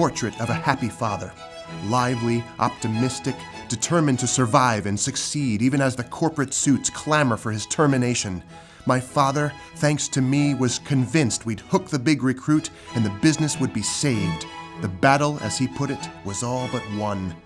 portrait of a happy father. Lively, optimistic, determined to survive and succeed even as the corporate suits clamor for his termination. My father, thanks to me, was convinced we'd hook the big recruit and the business would be saved. The battle, as he put it, was all but won.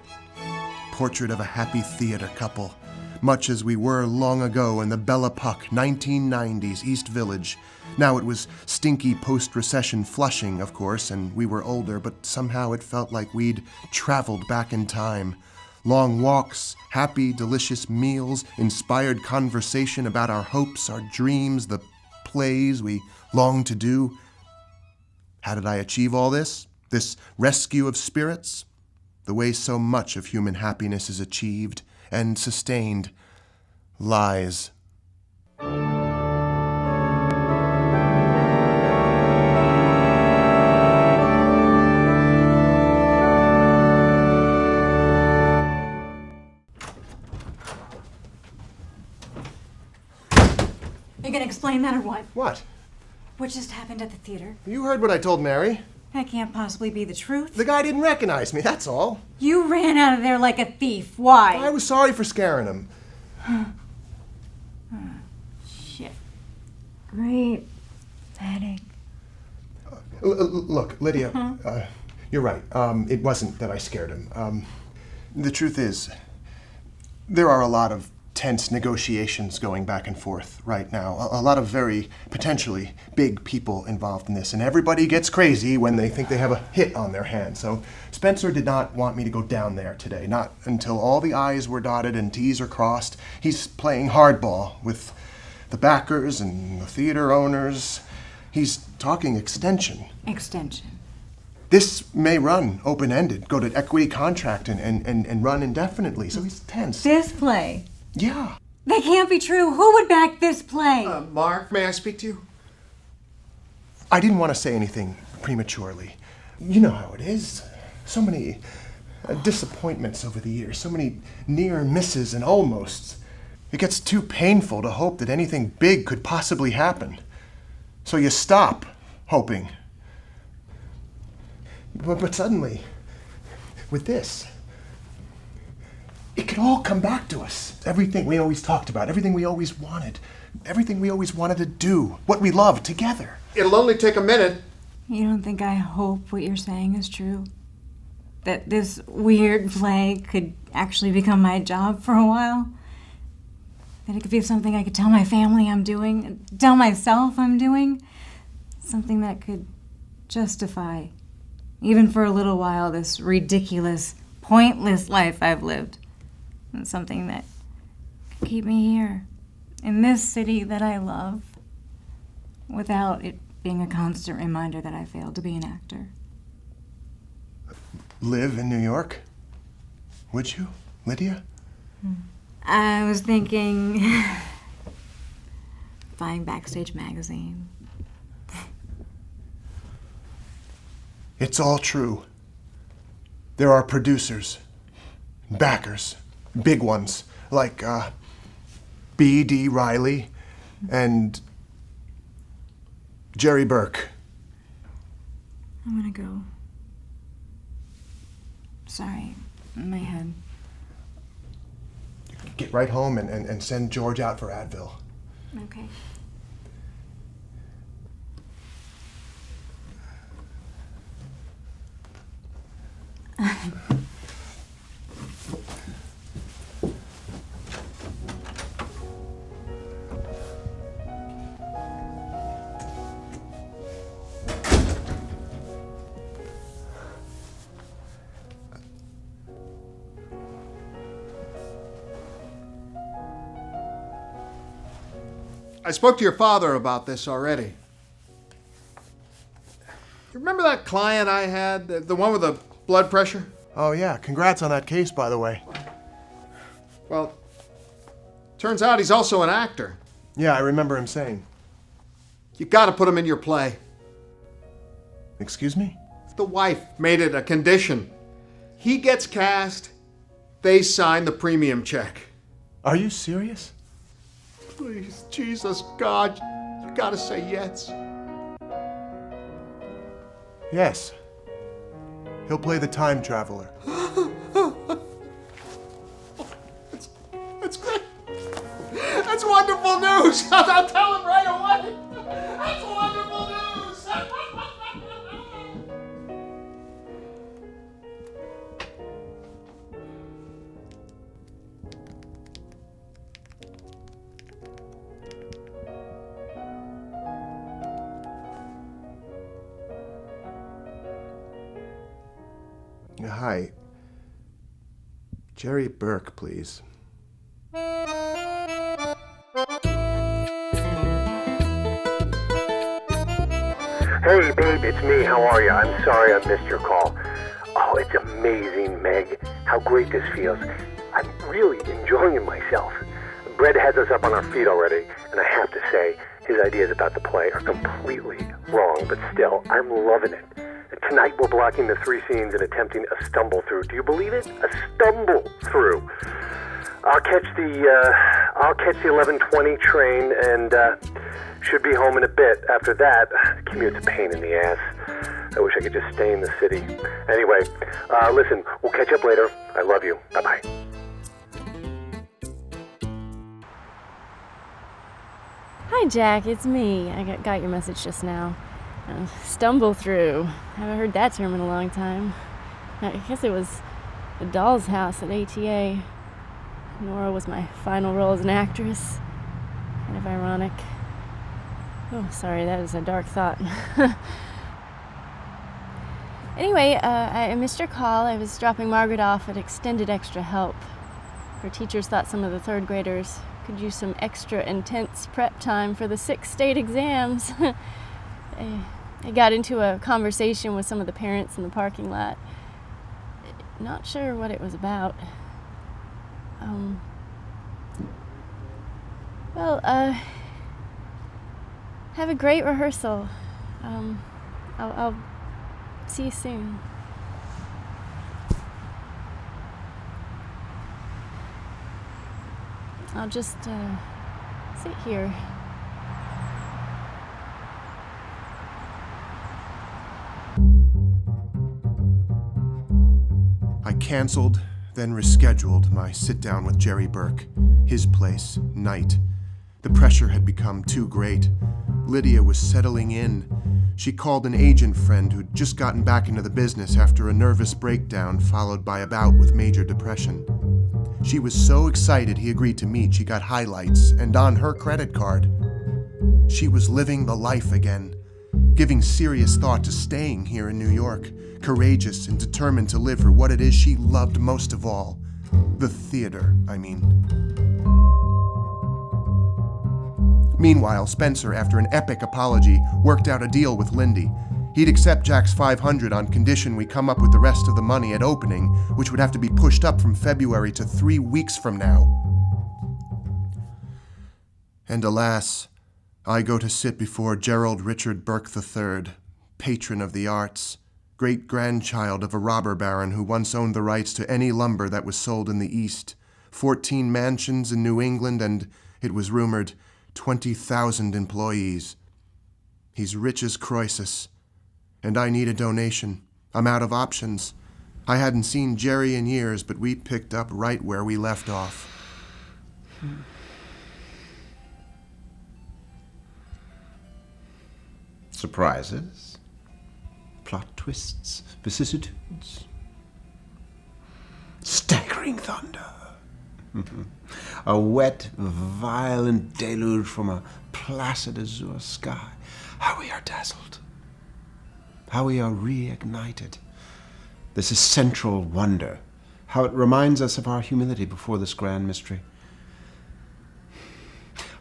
Portrait of a happy theater couple, much as we were long ago in the Bella Puck 1990s East Village. Now it was stinky post-recession Flushing, of course, and we were older, but somehow it felt like we'd traveled back in time. Long walks, happy, delicious meals, inspired conversation about our hopes, our dreams, the plays we longed to do. How did I achieve all this? This rescue of spirits? The way so much of human happiness is achieved and sustained. Lies. Are you gonna explain that or what? What? What just happened at the theater? You heard what I told Mary. That can't possibly be the truth. The guy didn't recognize me, that's all. You ran out of there like a thief. Why? I was sorry for scaring him. Shit. Great headache. Look, Lydia, you're right. It wasn't that I scared him. The truth is, there are a lot of tense negotiations going back and forth right now. A lot of very potentially big people involved in this, and everybody gets crazy when they think they have a hit on their hands. So Spencer did not want me to go down there today, not until all the I's were dotted and T's are crossed. He's playing hardball with the backers and the theater owners. He's talking extension. Extension. This may run open-ended, go to equity contract and run indefinitely, so he's tense. This play. Yeah. That can't be true. Who would back this play? Mark, may I speak to you? I didn't want to say anything prematurely. You know how it is. So many disappointments over the years, so many near misses and almosts. It gets too painful to hope that anything big could possibly happen. So you stop hoping. But suddenly, with this, it could all come back to us. Everything we always talked about, everything we always wanted to do, what we loved together. It'll only take a minute. You don't think I hope what you're saying is true? That this weird play could actually become my job for a while? That it could be something I could tell my family I'm doing, tell myself I'm doing? Something that could justify, even for a little while, this ridiculous, pointless life I've lived. And something that could keep me here, in this city that I love, without it being a constant reminder that I failed to be an actor. Live in New York? Would you, Lydia? I was thinking buying Backstage magazine. It's all true. There are producers, backers, big ones, like B.D. Riley and Jerry Burke. I'm gonna go. Sorry, in my head. Get right home and send George out for Advil. Okay. I spoke to your father about this already. Remember that client I had, the one with the blood pressure? Oh yeah, congrats on that case, by the way. Well, turns out he's also an actor. Yeah, I remember him saying. You gotta put him in your play. Excuse me? The wife made it a condition. He gets cast, they sign the premium check. Are you serious? Please, Jesus, God, you gotta say yes. Yes. He'll play the time traveler. That's great. That's wonderful news. I'll tell him right away. That's wonderful news. Hi. Jerry Burke, please. Hey, babe, it's me. How are you? I'm sorry I missed your call. Oh, it's amazing, Meg. How great this feels. I'm really enjoying myself. Brett has us up on our feet already, and I have to say, his ideas about the play are completely wrong, but still, I'm loving it. Tonight we're blocking the 3 scenes and attempting a stumble through. Do you believe it? A stumble through. I'll catch the 11:20 train and should be home in a bit. After that, the commute's a pain in the ass. I wish I could just stay in the city. Anyway, listen, we'll catch up later. I love you. Bye-bye. Hi, Jack. It's me. I got your message just now. Stumble through. Haven't heard that term in a long time. I guess it was The Doll's House at ATA. Nora was my final role as an actress. Kind of ironic. Oh, sorry, that is a dark thought. Anyway, I missed your call. I was dropping Margaret off at Extended Extra Help. Her teachers thought some of the 3rd graders could use some extra intense prep time for the 6 state exams. I got into a conversation with some of the parents in the parking lot. Not sure what it was about. Have a great rehearsal. I'll see you soon. I'll just sit here. I canceled, then rescheduled my sit-down with Jerry Burke. His place, night. The pressure had become too great. Lydia was settling in. She called an agent friend who'd just gotten back into the business after a nervous breakdown followed by a bout with major depression. She was so excited he agreed to meet, she got highlights, and on her credit card. She was living the life again, giving serious thought to staying here in New York, courageous and determined to live for what it is she loved most of all. The theater, I mean. Meanwhile, Spencer, after an epic apology, worked out a deal with Lindy. He'd accept Jack's $500 on condition we come up with the rest of the money at opening, which would have to be pushed up from February to 3 weeks from now. And alas, I go to sit before Gerald Richard Burke III, patron of the arts, great-grandchild of a robber baron who once owned the rights to any lumber that was sold in the East, 14 mansions in New England, and, it was rumored, 20,000 employees. He's rich as Croesus. And I need a donation. I'm out of options. I hadn't seen Jerry in years, but we picked up right where we left off. Surprises, plot twists, vicissitudes, staggering thunder, a wet, violent deluge from a placid azure sky. How we are dazzled. How we are reignited. This is central wonder, how it reminds us of our humility before this grand mystery.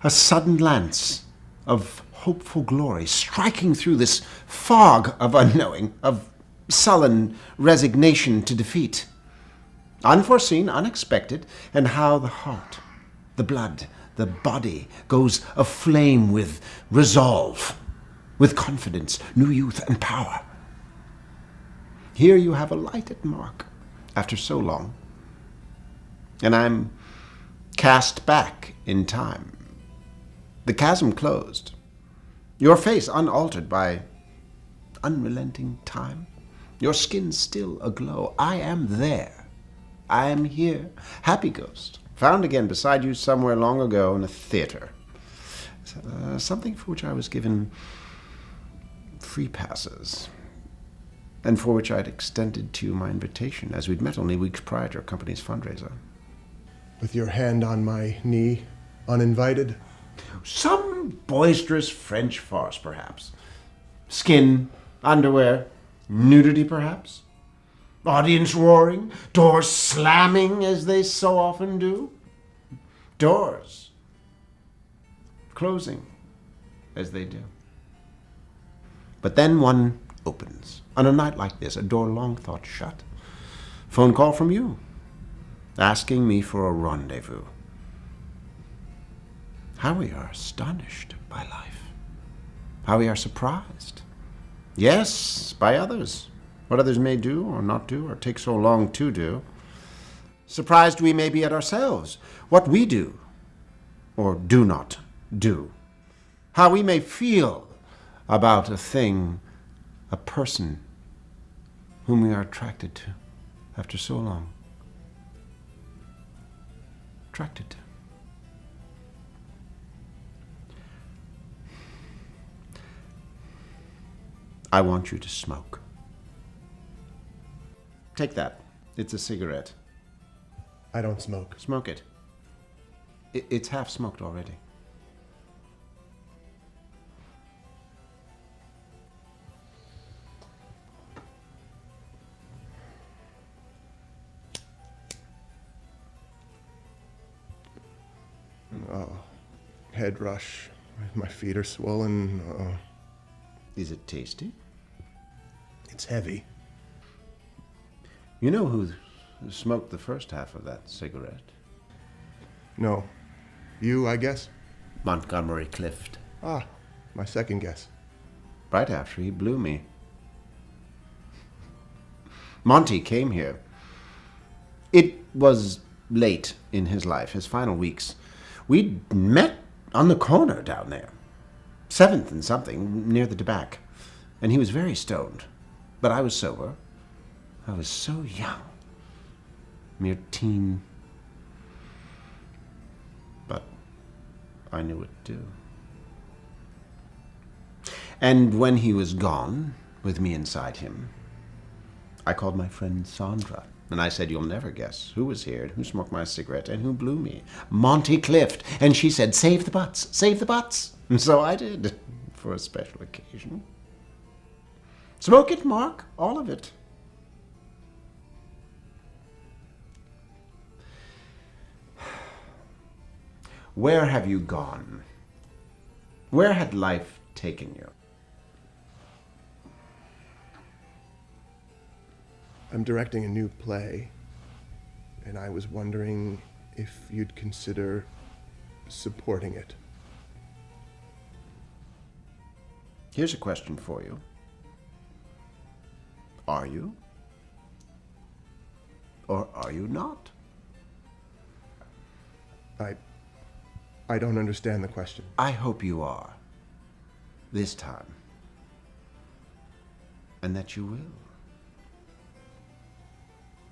A sudden lance of hopeful glory striking through this fog of unknowing, of sullen resignation to defeat. Unforeseen, unexpected, and how the heart, the blood, the body goes aflame with resolve, with confidence, new youth, and power. Here you have a lighted Mark, after so long, and I'm cast back in time. The chasm closed, your face unaltered by unrelenting time, Your skin still aglow. I am there. I am here. Happy ghost. Found again beside you somewhere long ago in a theater. Something for which I was given free passes, and for which I'd extended to you my invitation, as we'd met only weeks prior to our company's fundraiser. With your hand on my knee, uninvited? Some boisterous French farce, perhaps. Skin, underwear, nudity, perhaps. Audience roaring, doors slamming as they so often do. Doors closing as they do. But then one opens. On a night like this, a door long thought shut. Phone call from you, asking me for a rendezvous. How we are astonished by life. How we are surprised. Yes, by others. What others may do or not do or take so long to do. Surprised we may be at ourselves. What we do or do not do. How we may feel about a thing, a person whom we are attracted to after so long. Attracted to. I want you to smoke. Take that. It's a cigarette. I don't smoke. Smoke it. It's half smoked already. Head rush. My feet are swollen. Is it tasty? It's heavy. You know who smoked the first half of that cigarette? No. You, I guess? Montgomery Clift. Ah, my second guess. Right after he blew me. Monty came here. It was late in his life, his final weeks. We'd met on the corner down there. 7th and something, near the tobacco. And he was very stoned. But I was sober. I was so young. Mere teen. But I knew what to do. And when he was gone, with me inside him, I called my friend Sandra. And I said, you'll never guess who was here, and who smoked my cigarette, and who blew me. Monty Clift. And she said, save the butts, save the butts. And so I did, for a special occasion. Smoke it, Mark, all of it. Where have you gone? Where had life taken you? I'm directing a new play, and I was wondering if you'd consider supporting it. Here's a question for you. Are you? Or are you not? I don't understand the question. I hope you are. This time. And that you will.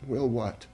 Will what?